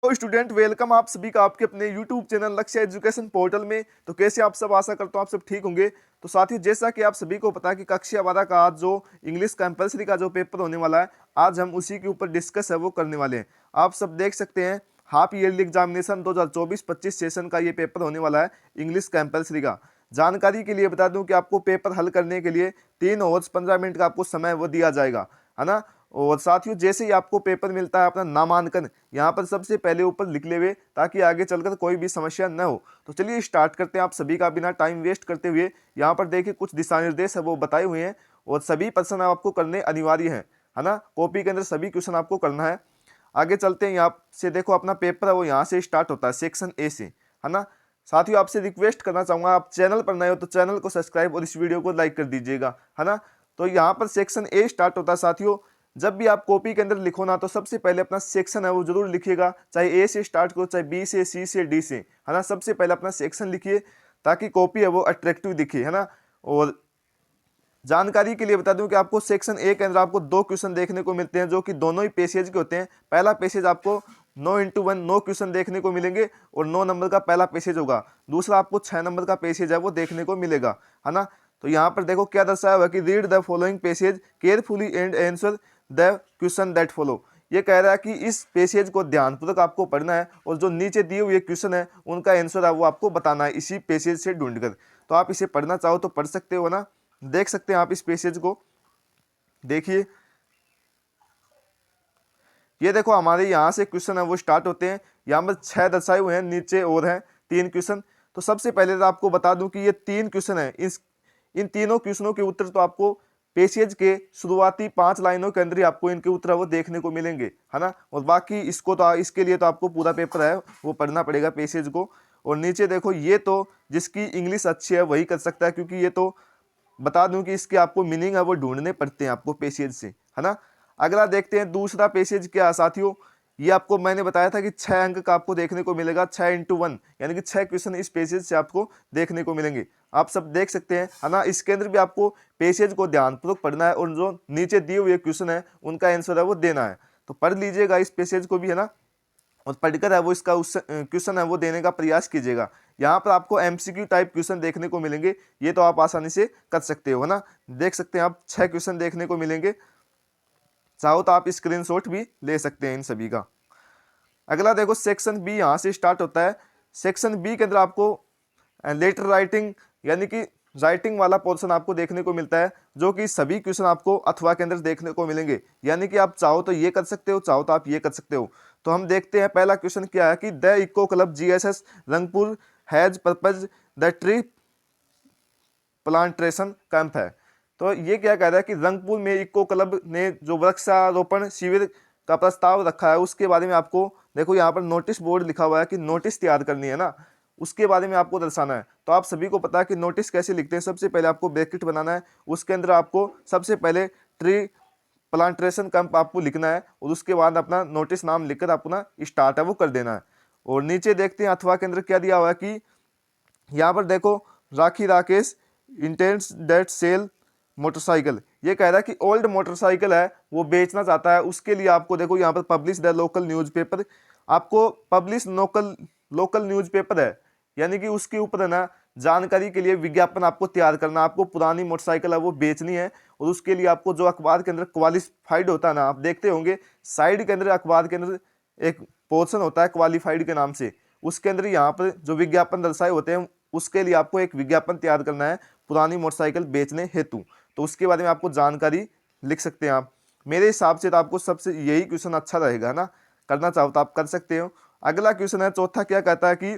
तो student welcome आप सभी का आपके अपने यूट्यूब चैनल लक्ष्य एजुकेशन पोर्टल में। तो कैसे आप सब, आशा करता हूँ आप सब ठीक होंगे। तो साथियों, जैसा कि आप सभी को पता है कि कक्षा 12 का आज जो इंग्लिश कंपलसरी का जो पेपर होने वाला है, आज हम उसी के ऊपर डिस्कस है वो करने वाले हैं। आप सब देख सकते हैं हाफ ईयरली एग्जामिनेशन 2024-25 सेशन का ये पेपर होने वाला है इंग्लिश कंपलसरी का। जानकारी के लिए बता दूं कि आपको पेपर हल करने के लिए 3 ओवर्स 15 मिनट का आपको समय वो दिया जाएगा, है ना। और साथियों, जैसे ही आपको पेपर मिलता है अपना नामांकन यहाँ पर सबसे पहले ऊपर लिख ले हुए, ताकि आगे चलकर कोई भी समस्या न हो। तो चलिए स्टार्ट करते हैं आप सभी का बिना टाइम वेस्ट करते हुए। यहाँ पर देखिए कुछ दिशा निर्देश है वो बताए हुए हैं, और सभी प्रश्न आपको करने अनिवार्य हैं, है ना। कॉपी के अंदर सभी क्वेश्चन आपको करना है। आगे चलते हैं, यहाँ से देखो अपना पेपर है वो यहाँ से स्टार्ट होता है सेक्शन ए से, है ना। साथियों, आपसे रिक्वेस्ट करना चाहूंगा, आप चैनल पर नए हो तो चैनल को सब्सक्राइब और इस वीडियो को लाइक कर दीजिएगा, है ना। तो यहाँ पर सेक्शन ए स्टार्ट होता है साथियों। जब भी आप कॉपी के अंदर लिखो ना, तो सबसे पहले अपना सेक्शन है वो जरूर लिखिएगा, चाहे ए से स्टार्ट करो, चाहे बी से, सी से, डी से, है ना। सबसे पहले अपना सेक्शन लिखिए ताकि कॉपी है वो अट्रैक्टिव दिखे, है ना। और जानकारी के लिए बता दूं कि आपको सेक्शन ए के अंदर आपको 2 क्वेश्चन देखने को मिलते हैं, जो कि दोनों ही पेसेज के होते हैं। पहला पेसेज आपको 9x1 9 क्वेश्चन देखने को मिलेंगे, और 9 नंबर का पहला पेसेज होगा। दूसरा आपको 6 नंबर का पेसेज है वो देखने को मिलेगा, है ना। तो यहाँ पर देखो क्या दर्शाया हुआ कि read the following passage carefully and answer the question that follow. ये कह रहा है कि इस पेसेज को ध्यानपूर्वक आपको पढ़ना है, और जो नीचे दिए हुए क्वेश्चन है उनका आंसर है वो आपको बताना है इसी पेसेज से ढूंढकर। तो आप इसे पढ़ना चाहो तो पढ़ सकते हो ना। देख सकते हैं आप इस पेसेज को, देखिए ये देखो हमारे यहाँ से क्वेश्चन है वो स्टार्ट होते हैं। यहाँ पर 6 दर्शाए हुए हैं, नीचे और हैं 3 क्वेश्चन। तो सबसे पहले तो आपको बता दूं कि ये 3 क्वेश्चन है, इन तीनों क्वेश्चनों के उत्तर तो आपको पेसेज के शुरुआती 5 लाइनों के अंदर ही आपको इनके उत्तर वो देखने को मिलेंगे, है ना। और बाकी इसको तो इसके लिए तो आपको पूरा पेपर है वो पढ़ना पड़ेगा पेसेज को। और नीचे देखो, ये तो जिसकी इंग्लिश अच्छी है वही कर सकता है, क्योंकि ये तो बता दूं कि इसके आपको मीनिंग है वो ढूंढने पड़ते हैं आपको पेसेज से, है ना। अगला देखते हैं दूसरा पेसेज क्या है साथियों। ये आपको मैंने बताया था कि 6 अंक का आपको देखने को मिलेगा, 6x1, यानी कि 6 क्वेश्चन इस पेसेज से आपको देखने को मिलेंगे। आप सब देख सकते हैं, है ना। इसके अंदर भी आपको पेसेज को ध्यानपूर्वक पढ़ना है, और जो नीचे दिए हुए क्वेश्चन है उनका आंसर है वो देना है। तो पढ़ लीजिएगा इस पेसेज को भी, है ना। और पढ़कर है वो इसका उस क्वेश्चन है वो देने का प्रयास कीजिएगा। यहाँ पर आपको एमसीक्यू टाइप क्वेश्चन देखने को मिलेंगे, ये तो आप आसानी से कर सकते हो, है ना। देख सकते हैं आप 6 क्वेश्चन देखने को मिलेंगे, चाहो तो आप स्क्रीनशॉट भी ले सकते हैं इन सभी का। अगला देखो सेक्शन बी यहाँ से स्टार्ट होता है। सेक्शन बी के अंदर आपको लेटर राइटिंग, यानी कि राइटिंग वाला पोर्शन आपको देखने को मिलता है, जो कि सभी क्वेश्चन आपको अथवा के अंदर देखने को मिलेंगे। यानी कि आप चाहो तो ये कर सकते हो, चाहो तो आप ये कर सकते हो। तो हम देखते हैं पहला क्वेश्चन क्या है कि the eco club GSS Rangpur has purpose the tree plantation camp है। तो ये क्या कह रहा है कि रंगपुर में इको क्लब ने जो वृक्षारोपण शिविर का प्रस्ताव रखा है उसके बारे में आपको देखो यहाँ पर नोटिस बोर्ड लिखा हुआ है कि नोटिस तैयार करनी है ना, उसके बारे में आपको दर्शाना है। तो आप सभी को पता है कि नोटिस कैसे लिखते हैं। सबसे पहले आपको ब्रैकेट बनाना है, उसके अंदर आपको सबसे पहले ट्री प्लांटेशन कैंप आपको लिखना है, और उसके बाद अपना नोटिस नाम लिखकर अपना स्टार्ट है वो कर देना है। और नीचे देखते हैं अथवा के अंदर क्या दिया हुआ है कि यहाँ पर देखो Rakhi Rakesh intends that sell motorcycle. ये कह रहा है कि ओल्ड मोटरसाइकिल है वो बेचना चाहता है, उसके लिए आपको देखो यहाँ पर पब्लिश द लोकल न्यूज़पेपर, आपको पब्लिश लोकल लोकल न्यूज़पेपर है, यानी कि उसके ऊपर है ना जानकारी के लिए विज्ञापन आपको तैयार करना। आपको पुरानी मोटरसाइकिल है वो बेचनी है, और उसके लिए आपको जो अखबार के अंदर क्वालिफाइड होता है ना, आप देखते होंगे साइड के अंदर अखबार के अंदर एक पोर्शन होता है क्वालिफाइड के नाम से, उसके अंदर यहाँ पर जो विज्ञापन दर्शाए होते हैं उसके लिए आपको एक विज्ञापन तैयार करना है पुरानी मोटरसाइकिल बेचने हेतु। तो उसके बारे में आपको जानकारी लिख सकते हैं आप। मेरे हिसाब से तो आपको सबसे यही क्वेश्चन अच्छा रहेगा ना, करना चाहो तो आप कर सकते हो। अगला क्वेश्चन है चौथा, क्या कहता है कि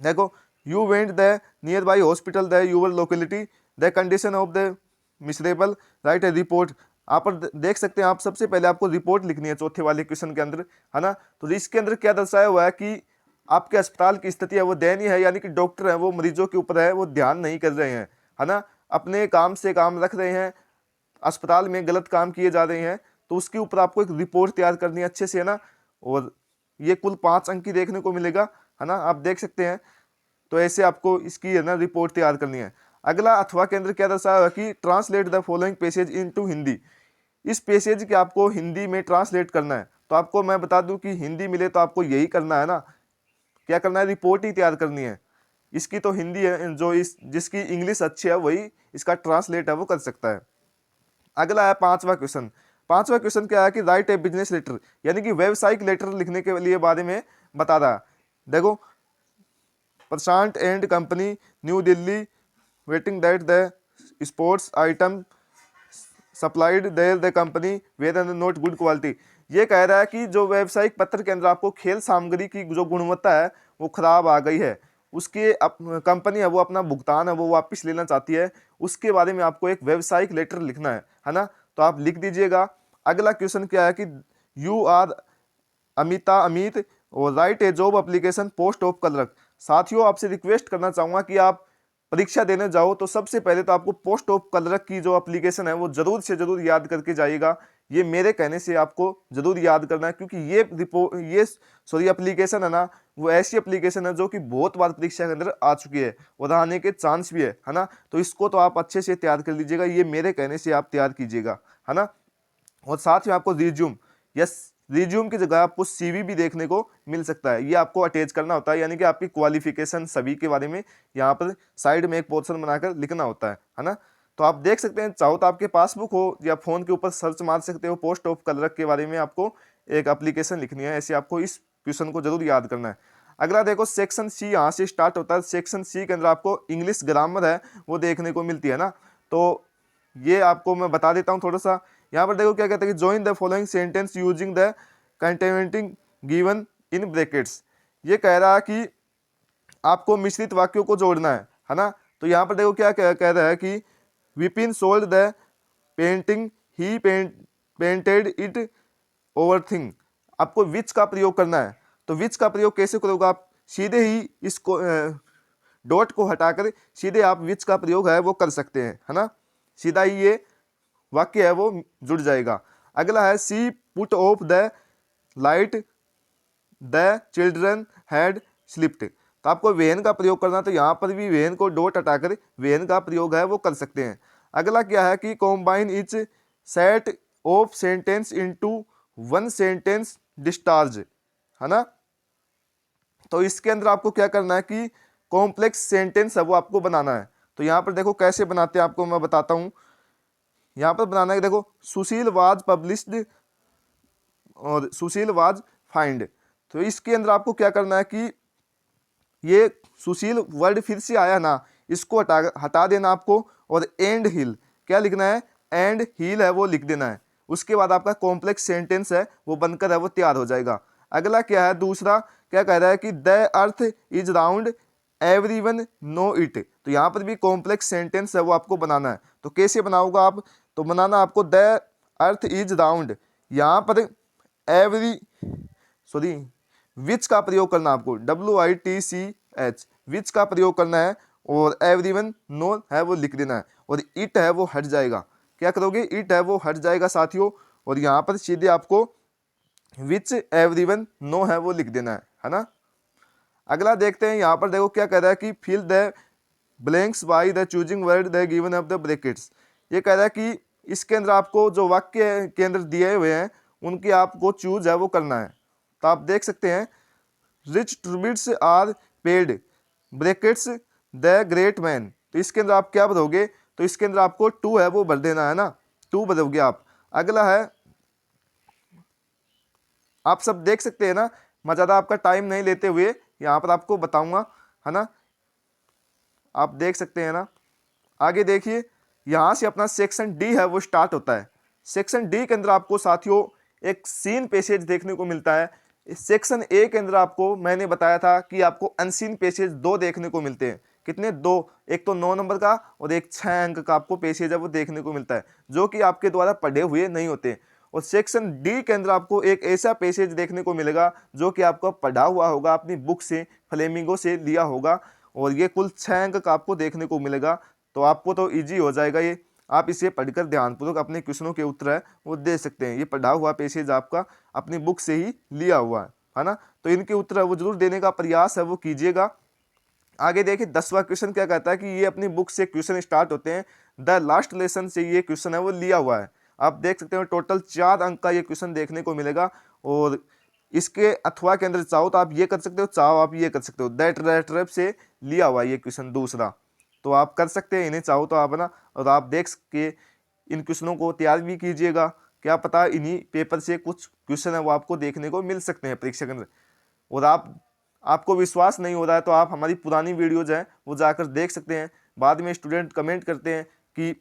देखो you went the nearby hospital the your locality the condition of the miserable write a report. आप पर देख सकते हैं, आप सबसे पहले आपको रिपोर्ट लिखनी है चौथे वाले क्वेश्चन के अंदर, है ना। तो इसके अंदर क्या दर्शाया हुआ है कि आपके अस्पताल की स्थिति है वो दयनीय है, यानी कि डॉक्टर है वो मरीजों के ऊपर है वो ध्यान नहीं कर रहे हैं, है ना। अपने काम से काम रख रहे हैं, अस्पताल में गलत काम किए जा रहे हैं। तो उसके ऊपर आपको एक रिपोर्ट तैयार करनी है अच्छे से, है ना। और ये कुल 5 अंक की देखने को मिलेगा, है ना, आप देख सकते हैं। तो ऐसे आपको इसकी है ना रिपोर्ट तैयार करनी है। अगला अथवा के अंदर क्या दर्शाया है कि translate the following passage into Hindi. इस पैसेज के आपको हिंदी में ट्रांसलेट करना है। तो आपको मैं बता दूं कि हिंदी मिले तो आपको यही करना है ना, क्या करना है, रिपोर्ट ही तैयार करनी है। इसकी तो हिंदी है, जो इस जिसकी इंग्लिश अच्छी है वही इसका ट्रांसलेट है वो कर सकता है। अगला है पांचवा क्वेश्चन। पांचवा क्वेश्चन क्या है कि राइट ए बिजनेस लेटर, यानी कि व्यवसायिक लेटर लिखने के लिए बारे में बता रहा है। देखो, Prashant and company, New Delhi, waiting that the sports item supplied there the company were and not good quality. ये कह रहा है कि जो व्यावसायिक पत्र के अंदर आपको खेल सामग्री की जो गुणवत्ता है वो खराब आ गई है, उसकी कंपनी है वो अपना भुगतान है वो वापस लेना चाहती है, उसके बारे में आपको एक व्यावसायिक लेटर लिखना है ना, तो आप लिख दीजिएगा। अगला क्वेश्चन क्या है कि यू आर अमित और right A job application post of clerk. साथियों, आपसे रिक्वेस्ट करना चाहूंगा कि आप परीक्षा देने जाओ तो सबसे पहले तो आपको पोस्ट ऑफ क्लर्क की जो एप्लीकेशन है वो जरूर से जरूर याद करके जाइएगा। ये मेरे कहने से आपको जरूर याद करना है, क्योंकि ये एप्लीकेशन है ना, वो ऐसी एप्लीकेशन है जो कि बहुत बार परीक्षा के अंदर आ चुकी है और आने के चांस भी है ना। तो इसको तो आप अच्छे से तैयार कर लीजिएगा, ये मेरे कहने से आप तैयार कीजिएगा, है ना। और साथ में आपको रिज्यूम, यस, रिज्यूम की जगह आपको सीवी भी देखने को मिल सकता है, ये आपको अटैच करना होता है, यानी कि आपकी क्वालिफिकेशन सभी के बारे में यहाँ पर साइड में एक पोर्शन बनाकर लिखना होता है ना। तो आप देख सकते हैं, चाहो तो आपके पासबुक हो या फोन के ऊपर सर्च मार सकते हो, पोस्ट ऑफ क्लर्क के बारे में आपको एक एप्लीकेशन लिखनी है, ऐसे आपको इस क्वेश्चन को जरूर याद करना है। अगला देखो, सेक्शन सी यहाँ से स्टार्ट होता है। सेक्शन सी के अंदर आपको इंग्लिश ग्रामर है वो देखने को मिलती है ना, तो ये आपको मैं बता देता हूँ थोड़ा सा। यहाँ पर देखो क्या कहता है कि join the following sentence using the contenting given in brackets. ये कह रहा है कि आपको मिश्रित वाक्यों को जोड़ना है ना। तो यहाँ पर देखो क्या कह रहा है कि Vipin sold the painting, he painted it over thing. आपको विच का प्रयोग करना है, तो विच का प्रयोग कैसे करोगे आप, सीधे ही इसको डॉट को हटाकर सीधे आप विच का प्रयोग है वो कर सकते हैं, है ना, सीधा ही ये वाक्य है वो जुड़ जाएगा। अगला है she put off the light the children had slept. तो आपको वेन का प्रयोग करना, तो यहाँ पर भी वेन को डॉट हटाकर वेन का प्रयोग है वो कर सकते हैं। अगला क्या है कि combine etch set of sentence into one sentence discharge, है ना। तो इसके अंदर आपको क्या करना है कि कॉम्प्लेक्स सेंटेंस है वो आपको बनाना है। तो यहाँ पर देखो कैसे बनाते हैं, आपको मैं बताता हूँ। यहाँ पर बनाना है, देखो, सुशील वाज पब्लिश्ड और सुशील वाज फाइंड। तो इसके अंदर आपको क्या करना है कि ये सुशील वर्ड फिर से आया ना, इसको हटा देना आपको, और एंड हील क्या लिखना है, एंड हील है वो लिख देना है। उसके बाद आपका कॉम्प्लेक्स सेंटेंस है वो बनकर है वो तैयार हो जाएगा। अगला क्या है, दूसरा क्या कह रहा है कि the earth is round everyone know it. तो यहाँ पर भी कॉम्प्लेक्स सेंटेंस है वो आपको बनाना है। तो कैसे बनाओगे आप, तो बनाना आपको द अर्थ इज राउंड, यहाँ पर विच का प्रयोग करना आपको, WITCH, विच का प्रयोग करना है, और एवरीवन नो है वो लिख देना है, और इट है वो हट जाएगा। क्या करोगे, इट है वो हट जाएगा साथियों, और यहाँ पर सीधे आपको विच एवरीवन नो है वो लिख देना है ना। अगला देखते हैं, यहाँ पर देखो क्या कह रहा है कि fill the blanks by the choosing word the given of the brackets. ये कह रहा है कि इसके अंदर आपको जो वाक्य के अंदर दिए हुए हैं उनके आपको चूज है वो करना है। तो आप देख सकते हैं, rich tributes are paid brackets the great man. तो इसके अंदर आप क्या भरोगे, तो इसके अंदर आपको टू है वो भर देना है ना, टू भरोगे आप। अगला है, आप सब देख सकते हैं ना, मैं ज़्यादा आपका टाइम नहीं लेते हुए यहाँ पर आपको बताऊंगा, है ना, आप देख सकते हैं ना। आगे देखिए, यहाँ से अपना सेक्शन डी है वो स्टार्ट होता है। सेक्शन डी के अंदर आपको साथियों एक सीन पैसेज देखने को मिलता है। सेक्शन ए के अंदर आपको मैंने बताया था कि आपको अनसीन पैसेज दो देखने को मिलते हैं। कितने, दो, एक तो 9 नंबर का और एक 6 अंक का आपको पैसेज है वो देखने को मिलता है, जो कि आपके द्वारा पढ़े हुए नहीं होते। और सेक्शन डी के अंदर आपको एक ऐसा पैसेज देखने को मिलेगा जो कि आपको पढ़ा हुआ होगा, अपनी बुक से, फ्लेमिंगो से लिया होगा, और ये कुल 6 अंक का आपको देखने को मिलेगा। तो आपको तो ईजी हो जाएगा ये, आप इसे पढ़कर ध्यानपूर्वक अपने क्वेश्चनों के उत्तर है वो दे सकते हैं। ये पढ़ा हुआ पैसेज आपका अपनी बुक से ही लिया हुआ है ना। तो इनके उत्तर है वो जरूर देने का प्रयास है वो कीजिएगा। आगे देखिए 10वां क्वेश्चन क्या कहता है कि ये अपनी बुक से क्वेश्चन स्टार्ट होते हैं, द लास्ट लेसन से ये क्वेश्चन है वो लिया हुआ है। आप देख सकते हो टोटल 4 अंक का ये क्वेश्चन देखने को मिलेगा, और इसके अथवा के अंदर चाहो तो आप ये कर सकते हो, चाहो आप ये कर सकते हो। दैट रेफ से लिया हुआ ये क्वेश्चन दूसरा, तो आप कर सकते हैं इन्हें, चाहो तो आप ना। और आप देख के इन क्वेश्चनों को तैयार भी कीजिएगा, क्या पता इन्हीं पेपर से कुछ क्वेश्चन है वो आपको देखने को मिल सकते हैं परीक्षा के अंदर। और आपको विश्वास नहीं हो रहा है तो आप हमारी पुरानी वीडियोज हैं वो जाकर देख सकते हैं। बाद में स्टूडेंट कमेंट करते हैं कि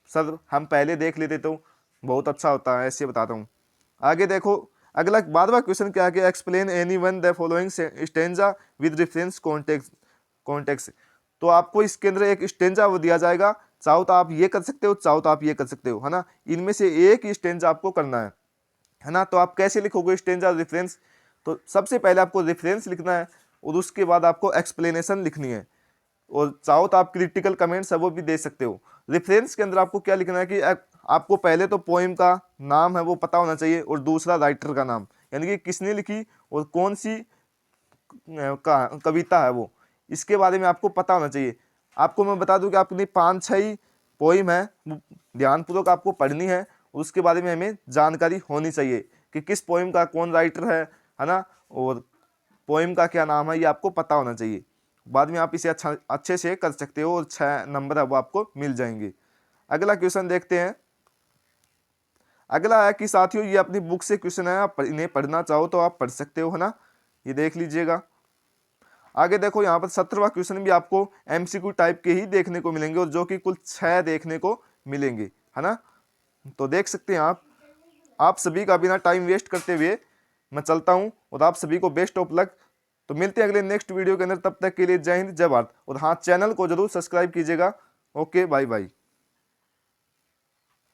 सर हम पहले देख लेते तो बहुत अच्छा होता है, ऐसे बताता हूँ। आगे देखो अगला 12वां क्वेश्चन क्या है, explain any one the following stanza with reference context. तो आपको इसके अंदर एक स्टेंजा वो दिया जाएगा, चाहो तो आप ये कर सकते हो, चाहो तो आप ये कर सकते हो, है ना। इनमें से एक ही स्टेंजा आपको करना है ना। तो आप कैसे लिखोगे स्टेंजा रेफरेंस, तो सबसे पहले आपको रेफरेंस लिखना है और उसके बाद आपको एक्सप्लेनेशन लिखनी है। और चाहो तो आप क्रिटिकल कमेंट्स है वो भी दे सकते हो। रेफरेंस के अंदर आपको क्या लिखना है कि आपको पहले तो पोएम का नाम है वो पता होना चाहिए, और दूसरा राइटर का नाम, यानी कि किसने लिखी और कौन सी कविता है वो, इसके बारे में आपको पता होना चाहिए। आपको मैं बता दूं कि आपकी 5-6 ही पोइम है, ध्यानपूर्वक आपको पढ़नी है, उसके बारे में हमें जानकारी होनी चाहिए कि किस पोइम का कौन राइटर है ना, और पोइम का क्या नाम है ये आपको पता होना चाहिए। बाद में आप इसे अच्छे से कर सकते हो और 6 नंबर है वो आपको मिल जाएंगे। अगला क्वेश्चन देखते हैं। अगला है कि साथियों ये अपनी बुक से क्वेश्चन है, आप इन्हें पढ़ना चाहो तो आप पढ़ सकते हो, है ना, ये देख लीजिएगा। आगे देखो यहाँ पर 17वां क्वेश्चन भी आपको एमसीक्यू टाइप के ही देखने को मिलेंगे, और जो कि कुल 6 देखने को मिलेंगे, है ना। तो देख सकते हैं आप सभी का बिना टाइम वेस्ट करते हुए मैं चलता हूँ, और आप सभी को बेस्ट ऑफ लक। तो मिलते हैं अगले नेक्स्ट वीडियो के अंदर, तब तक के लिए जय हिंद जय भारत। और हाँ, चैनल को जरूर सब्सक्राइब कीजिएगा। Okay, bye bye.